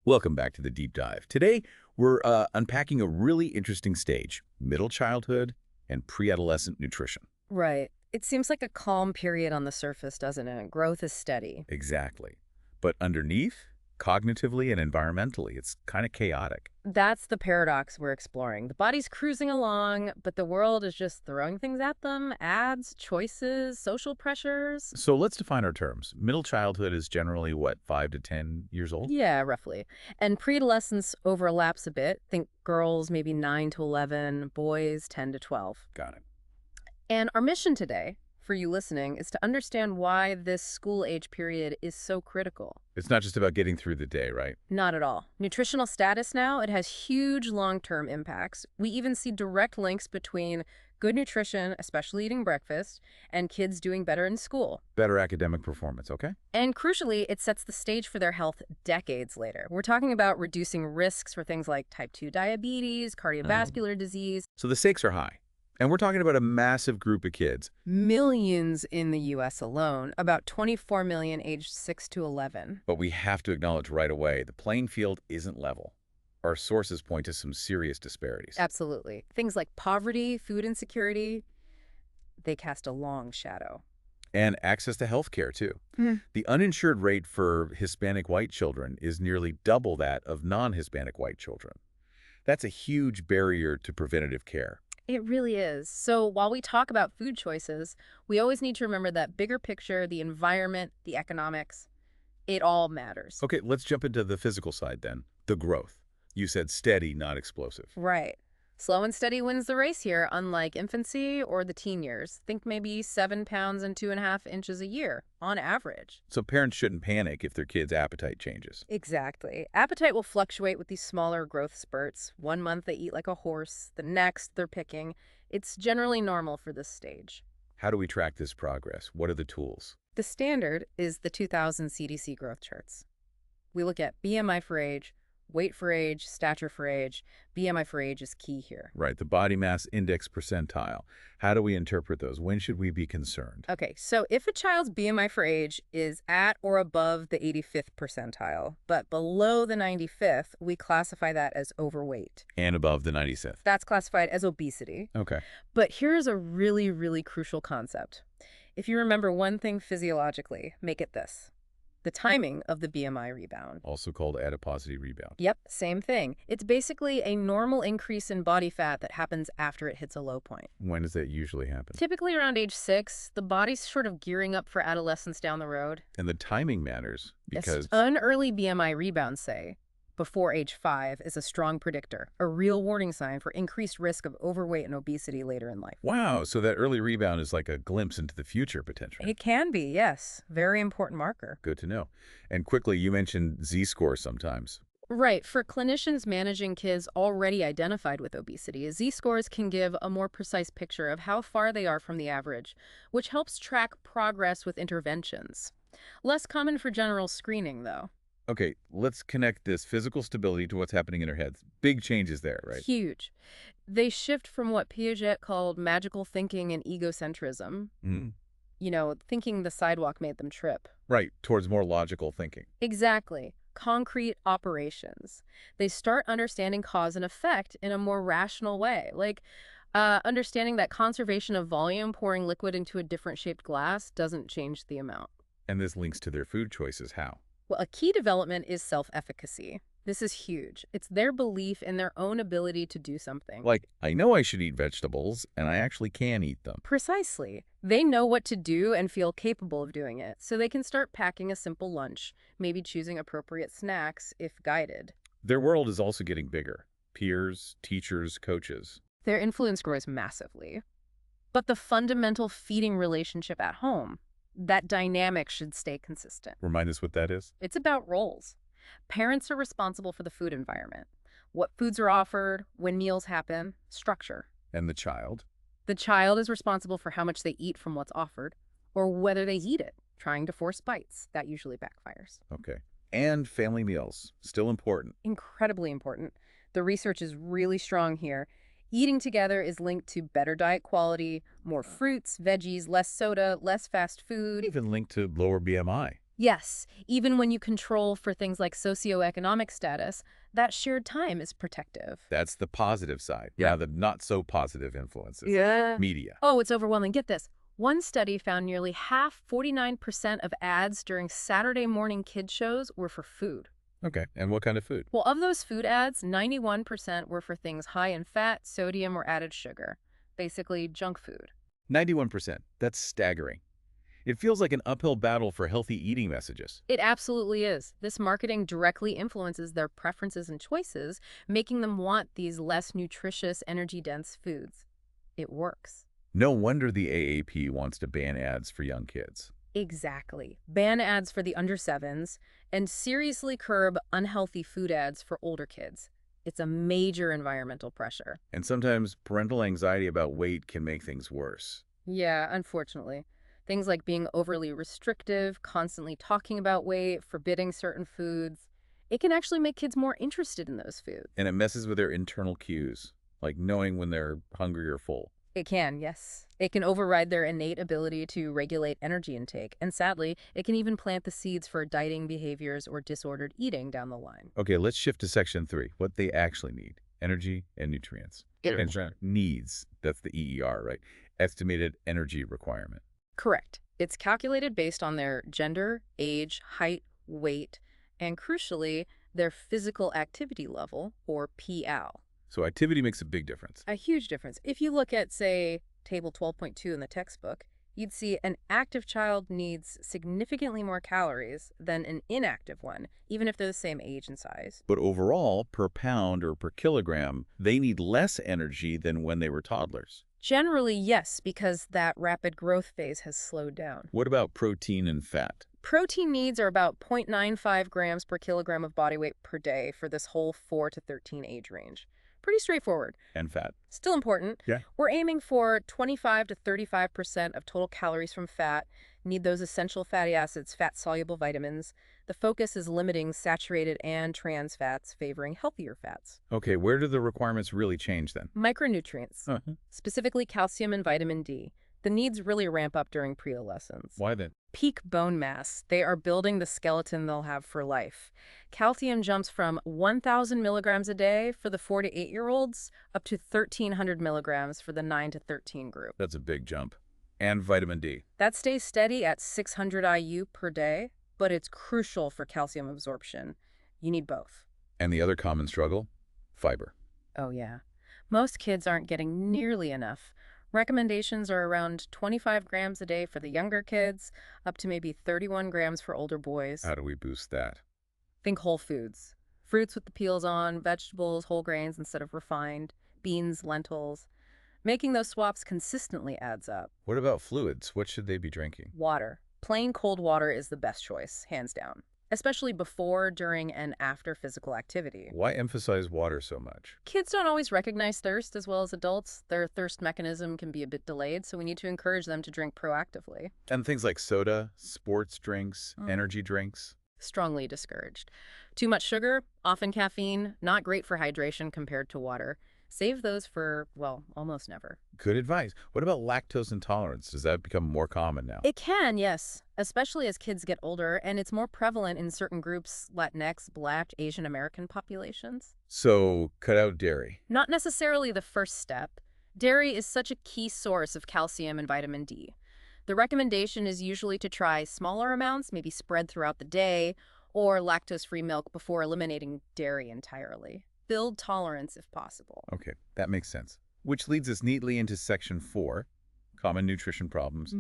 Welcome back to the Deep Dive. Today, we're unpacking a really interesting stage, middle childhood and pre-adolescent nutrition. Right. It seems like a calm period on the surface, doesn't it? Growth is steady. Exactly. But underneath, cognitively and environmentally, it's kind of chaotic. That's the paradox we're exploring. The body's cruising along, but the world is just throwing things at them: ads, choices, social pressures. So let's define our terms. Middle childhood is generally, what, 5 to 10 years old? Yeah, roughly. And pre-adolescence overlaps a bit. Think girls maybe 9 to 11, boys 10 to 12. Got it. And our mission today, for you listening, is to understand why this school age period is so critical. It's not just about getting through the day, right? Not at all. Nutritional status now, it has huge long-term impacts. We even see direct links between good nutrition, especially eating breakfast, and kids doing better in school. Better academic performance, okay? And crucially, it sets the stage for their health decades later. We're talking about reducing risks for things like type 2 diabetes, cardiovascular disease. So the stakes are high. And we're talking about a massive group of kids. Millions in the U.S. alone, about 24 million aged 6 to 11. But we have to acknowledge right away, the playing field isn't level. Our sources point to some serious disparities. Absolutely. Things like poverty, food insecurity, they cast a long shadow. And access to health care, too. The uninsured rate for Hispanic white children is nearly double that of non-Hispanic white children. That's a huge barrier to preventative care. It really is. So while we talk about food choices, we always need to remember that bigger picture, the environment, the economics, it all matters. Okay, let's jump into the physical side then. The growth. You said steady, not explosive. Right. Slow and steady wins the race here, unlike infancy or the teen years. Think maybe 7 pounds and 2.5 inches a year, on average. So parents shouldn't panic if their kid's appetite changes. Exactly. Appetite will fluctuate with these smaller growth spurts. 1 month they eat like a horse, the next they're picking. It's generally normal for this stage. How do we track this progress? What are the tools? The standard is the 2000 CDC growth charts. We look at BMI for age, weight for age, stature for age. BMI for age is key here. Right, the body mass index percentile. How do we interpret those? When should we be concerned? Okay, so if a child's BMI for age is at or above the 85th percentile, but below the 95th, we classify that as overweight. And above the 95th. That's classified as obesity. Okay. But here's a really, really crucial concept. If you remember one thing physiologically, make it this: the timing of the BMI rebound. Also called adiposity rebound. Yep, same thing. It's basically a normal increase in body fat that happens after it hits a low point. When does that usually happen? Typically around age 6, the body's sort of gearing up for adolescence down the road. And the timing matters because... An early BMI rebound, say, before age 5, is a strong predictor, a real warning sign for increased risk of overweight and obesity later in life. Wow, so that early rebound is like a glimpse into the future, potentially. It can be, yes. Very important marker. Good to know. And quickly, you mentioned Z-scores sometimes. Right. For clinicians managing kids already identified with obesity, Z-scores can give a more precise picture of how far they are from the average, which helps track progress with interventions. Less common for general screening, though. Okay, let's connect this physical stability to what's happening in their heads. Big changes there, right? Huge. They shift from what Piaget called magical thinking and egocentrism. You know, thinking the sidewalk made them trip. Right, towards more logical thinking. Exactly. Concrete operations. They start understanding cause and effect in a more rational way, like understanding that conservation of volume, pouring liquid into a different shaped glass, doesn't change the amount. And this links to their food choices. How? Well, a key development is self-efficacy. This is huge. It's their belief in their own ability to do something. Like, I know I should eat vegetables, and I actually can eat them. Precisely. They know what to do and feel capable of doing it, so they can start packing a simple lunch, maybe choosing appropriate snacks if guided. Their world is also getting bigger. Peers, teachers, coaches. Their influence grows massively. But the fundamental feeding relationship at home, that dynamic should stay consistent. Remind us what that is? It's about roles. Parents are responsible for the food environment. What foods are offered, when meals happen, structure. And the child? The child is responsible for how much they eat from what's offered, or whether they eat it, trying to force bites. That usually backfires. Okay. And family meals, still important. Incredibly important. The research is really strong here. Eating together is linked to better diet quality, more fruits, veggies, less soda, less fast food. Even linked to lower BMI. Yes, even when you control for things like socioeconomic status, that shared time is protective. That's the positive side. Yeah. Now, the not-so-positive influences. Yeah. Media. Oh, it's overwhelming. Get this. One study found nearly half, 49% of ads during Saturday morning kid shows were for food. Okay, and what kind of food? Well, of those food ads, 91% were for things high in fat, sodium, or added sugar. Basically, junk food. 91%. That's staggering. It feels like an uphill battle for healthy eating messages. It absolutely is. This marketing directly influences their preferences and choices, making them want these less nutritious, energy-dense foods. It works. No wonder the AAP wants to ban ads for young kids. Exactly. Ban ads for the under 7s and seriously curb unhealthy food ads for older kids. It's a major environmental pressure. And sometimes parental anxiety about weight can make things worse. Yeah, unfortunately. Things like being overly restrictive, constantly talking about weight, forbidding certain foods. It can actually make kids more interested in those foods. And it messes with their internal cues, like knowing when they're hungry or full. It can, yes. It can override their innate ability to regulate energy intake. And sadly, it can even plant the seeds for dieting behaviors or disordered eating down the line. Okay, let's shift to section 3, what they actually need. Energy and nutrients. And needs, that's the EER, right? Estimated energy requirement. Correct. It's calculated based on their gender, age, height, weight, and crucially, their physical activity level, or PAL. So activity makes a big difference. A huge difference. If you look at, say, Table 12.2 in the textbook, you'd see an active child needs significantly more calories than an inactive one, even if they're the same age and size. But overall, per pound or per kilogram, they need less energy than when they were toddlers. Generally, yes, because that rapid growth phase has slowed down. What about protein and fat? Protein needs are about 0.95 grams per kilogram of body weight per day for this whole 4 to 13 age range. Pretty straightforward. And fat. Still important. Yeah. We're aiming for 25 to 35% of total calories from fat, need those essential fatty acids, fat-soluble vitamins. The focus is limiting saturated and trans fats, favoring healthier fats. Okay, where do the requirements really change then? Micronutrients, specifically calcium and vitamin D. The needs really ramp up during preadolescence. Why then? Peak bone mass. They are building the skeleton they'll have for life. Calcium jumps from 1,000 milligrams a day for the 4 to 8-year-olds up to 1,300 milligrams for the 9 to 13 group. That's a big jump. And vitamin D. That stays steady at 600 IU per day, but it's crucial for calcium absorption. You need both. And the other common struggle? Fiber. Oh, yeah. Most kids aren't getting nearly enough. Recommendations are around 25 grams a day for the younger kids, up to maybe 31 grams for older boys. How do we boost that? Think whole foods. Fruits with the peels on, vegetables, whole grains instead of refined, beans, lentils. Making those swaps consistently adds up. What about fluids? What should they be drinking? Water. Plain cold water is the best choice, hands down. Especially before, during, and after physical activity. Why emphasize water so much? Kids don't always recognize thirst as well as adults. Their thirst mechanism can be a bit delayed, so we need to encourage them to drink proactively. And things like soda, sports drinks, energy drinks? Strongly discouraged. Too much sugar, often caffeine, not great for hydration compared to water. Save those for, well, almost never. Good advice. What about lactose intolerance? Does that become more common now? It can, yes, especially as kids get older, and it's more prevalent in certain groups, Latinx, Black, Asian American populations. So, cut out dairy. Not necessarily the first step. Dairy is such a key source of calcium and vitamin D. The recommendation is usually to try smaller amounts, maybe spread throughout the day, or lactose-free milk before eliminating dairy entirely. Build tolerance if possible. Okay, that makes sense. Which leads us neatly into section 4, common nutrition problems,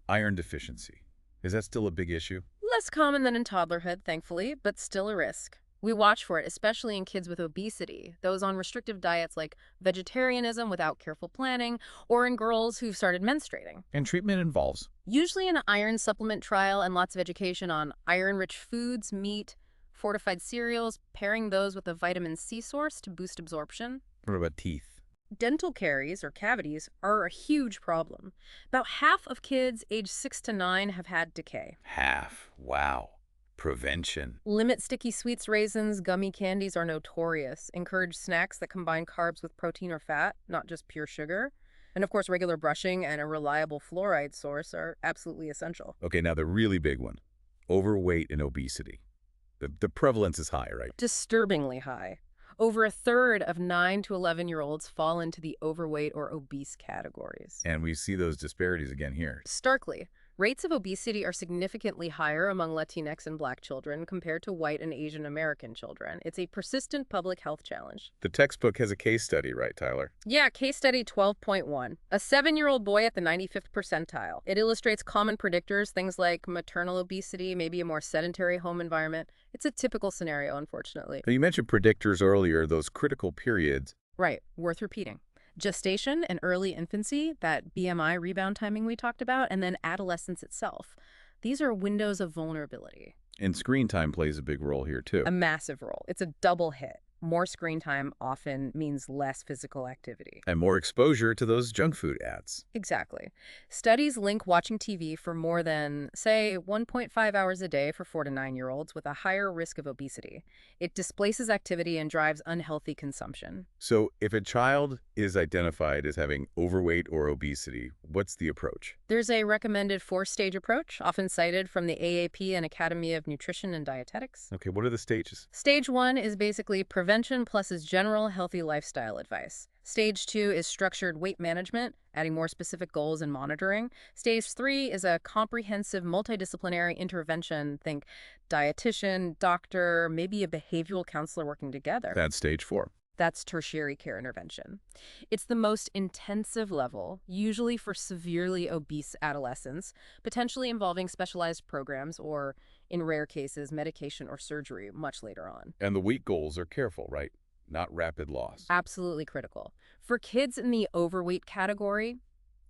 iron deficiency. Is that still a big issue? Less common than in toddlerhood, thankfully, but still a risk. We watch for it, especially in kids with obesity, those on restrictive diets like vegetarianism without careful planning, or in girls who've started menstruating. And treatment involves? Usually an iron supplement trial and lots of education on iron-rich foods, meat, fortified cereals, pairing those with a vitamin C source to boost absorption. What about teeth? Dental caries, or cavities, are a huge problem. About half of kids aged 6 to 9 have had decay. Half. Wow. Prevention. Limit sticky sweets, raisins, gummy candies are notorious. Encourage snacks that combine carbs with protein or fat, not just pure sugar. And of course, regular brushing and a reliable fluoride source are absolutely essential. Okay, now the really big one. overweight and obesity. The prevalence is high, right? Disturbingly high. Over a third of 9 to 11-year-olds fall into the overweight or obese categories. And we see those disparities again here. Starkly, rates of obesity are significantly higher among Latinx and Black children compared to white and Asian American children. It's a persistent public health challenge. The textbook has a case study, right, Tyler? Yeah, case study 12.1. A 7-year-old boy at the 95th percentile. It illustrates common predictors, things like maternal obesity, maybe a more sedentary home environment. It's a typical scenario, unfortunately. Now, you mentioned predictors earlier, those critical periods. Right, worth repeating. Gestation and early infancy, that BMI rebound timing we talked about, and then adolescence itself. These are windows of vulnerability. And screen time plays a big role here, too. A massive role. It's a double hit. More screen time often means less physical activity. And more exposure to those junk food ads. Exactly. Studies link watching TV for more than, say, 1.5 hours a day for 4 to 9-year-olds with a higher risk of obesity. It displaces activity and drives unhealthy consumption. So if a child is identified as having overweight or obesity, what's the approach? There's a recommended 4-stage approach, often cited from the AAP and Academy of Nutrition and Dietetics. Okay, what are the stages? Stage 1 is basically prevention plus his general healthy lifestyle advice. Stage 2 is structured weight management, adding more specific goals and monitoring. Stage 3 is a comprehensive multidisciplinary intervention. Think dietitian, doctor, maybe a behavioral counselor working together. That's stage 4. That's tertiary care intervention. It's the most intensive level, usually for severely obese adolescents, potentially involving specialized programs or, in rare cases, medication or surgery much later on. And the weight goals are careful, right? Not rapid loss. Absolutely critical. For kids in the overweight category,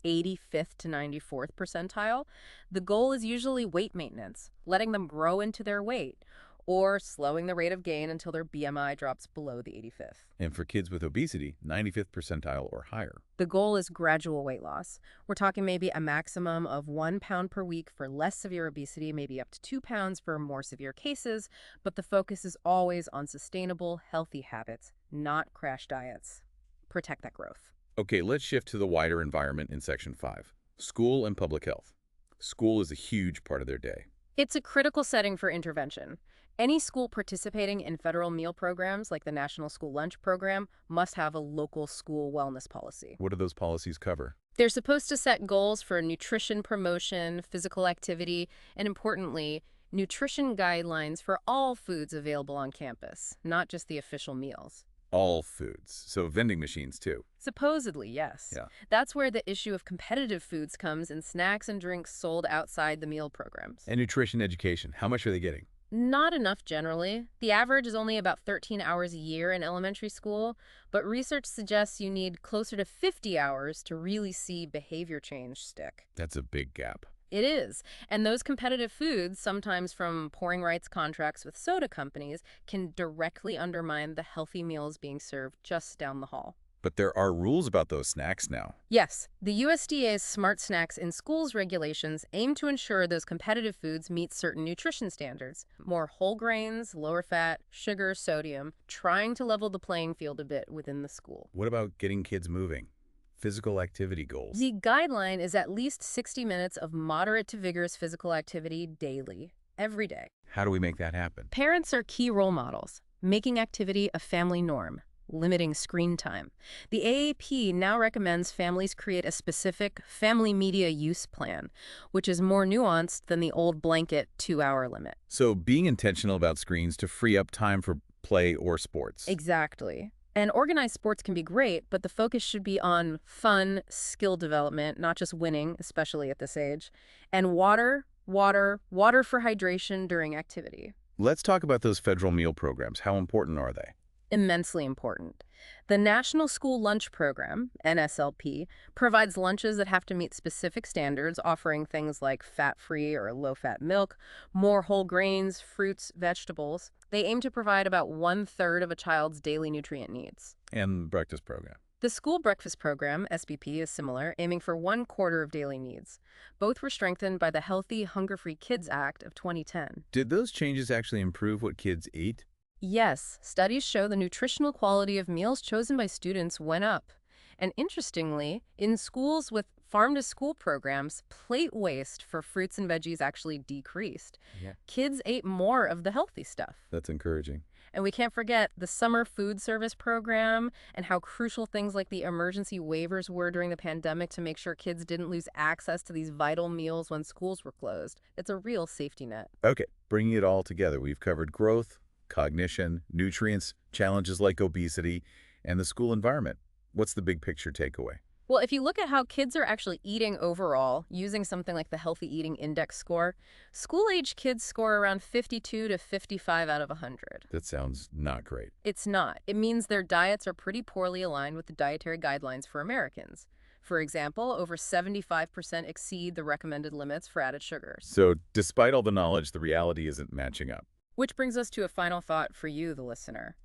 85th to 94th percentile, the goal is usually weight maintenance, letting them grow into their weight, or slowing the rate of gain until their BMI drops below the 85th. And for kids with obesity, 95th percentile or higher. The goal is gradual weight loss. We're talking maybe a maximum of 1 pound per week for less severe obesity, maybe up to 2 pounds for more severe cases, but the focus is always on sustainable, healthy habits, not crash diets. Protect that growth. Okay, let's shift to the wider environment in Section 5. School and public health. School is a huge part of their day. It's a critical setting for intervention. Any school participating in federal meal programs like the National School Lunch Program must have a local school wellness policy. What do those policies cover? They're supposed to set goals for nutrition promotion, physical activity, and importantly, nutrition guidelines for all foods available on campus, not just the official meals. All foods. So vending machines, too. Supposedly, yes. Yeah. That's where the issue of competitive foods comes in snacks and drinks sold outside the meal programs. And nutrition education. How much are they getting? Not enough generally. The average is only about 13 hours a year in elementary school, but research suggests you need closer to 50 hours to really see behavior change stick. That's a big gap. It is. And those competitive foods, sometimes from pouring rights contracts with soda companies, can directly undermine the healthy meals being served just down the hall. But there are rules about those snacks now. Yes, the USDA's Smart Snacks in Schools regulations aim to ensure those competitive foods meet certain nutrition standards. More whole grains, lower fat, sugar, sodium, trying to level the playing field a bit within the school. What about getting kids moving? Physical activity goals. The guideline is at least 60 minutes of moderate to vigorous physical activity daily, every day. How do we make that happen? Parents are key role models, making activity a family norm, limiting screen time. The AAP now recommends families create a specific family media use plan, which is more nuanced than the old blanket 2-hour limit. So being intentional about screens to free up time for play or sports. Exactly. And organized sports can be great, but the focus should be on fun, skill development, not just winning, especially at this age. And water for hydration during activity. Let's talk about those federal meal programs. How important are they? Immensely important. The National School Lunch Program, NSLP, provides lunches that have to meet specific standards, offering things like fat-free or low-fat milk, more whole grains, fruits, vegetables. They aim to provide about 1/3 of a child's daily nutrient needs. And the breakfast program. The School Breakfast Program, SBP, is similar, aiming for 1/4 of daily needs. Both were strengthened by the Healthy, Hunger-Free Kids Act of 2010. Did those changes actually improve what kids ate? Yes, studies show the nutritional quality of meals chosen by students went up. And interestingly, in schools with farm-to-school programs, plate waste for fruits and veggies actually decreased. Yeah. Kids ate more of the healthy stuff. That's encouraging. And we can't forget the summer food service program and how crucial things like the emergency waivers were during the pandemic to make sure kids didn't lose access to these vital meals when schools were closed. It's a real safety net. Okay, bringing it all together, we've covered growth, cognition, nutrients, challenges like obesity, and the school environment. What's the big picture takeaway? Well, if you look at how kids are actually eating overall, using something like the Healthy Eating Index score, school-age kids score around 52 to 55 out of 100. That sounds not great. It's not. It means their diets are pretty poorly aligned with the dietary guidelines for Americans. For example, over 75% exceed the recommended limits for added sugars. So despite all the knowledge, the reality isn't matching up. Which brings us to a final thought for you, the listener.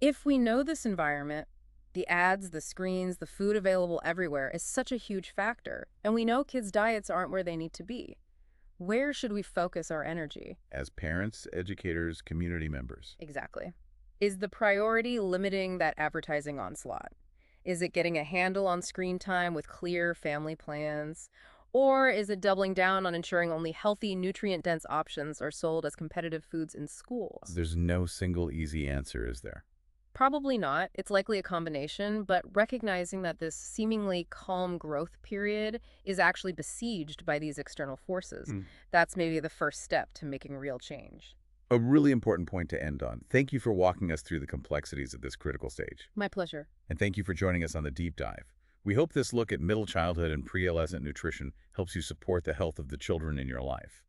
If we know this environment, the ads, the screens, the food available everywhere is such a huge factor, and we know kids' diets aren't where they need to be, where should we focus our energy? As parents, educators, community members. Exactly. Is the priority limiting that advertising onslaught? Is it getting a handle on screen time with clear family plans? Or is it doubling down on ensuring only healthy, nutrient-dense options are sold as competitive foods in schools? There's no single easy answer, is there? Probably not. It's likely a combination, but recognizing that this seemingly calm growth period is actually besieged by these external forces, that's maybe the first step to making real change. A really important point to end on. Thank you for walking us through the complexities of this critical stage. My pleasure. And thank you for joining us on the deep dive. We hope this look at middle childhood and pre-adolescent nutrition helps you support the health of the children in your life.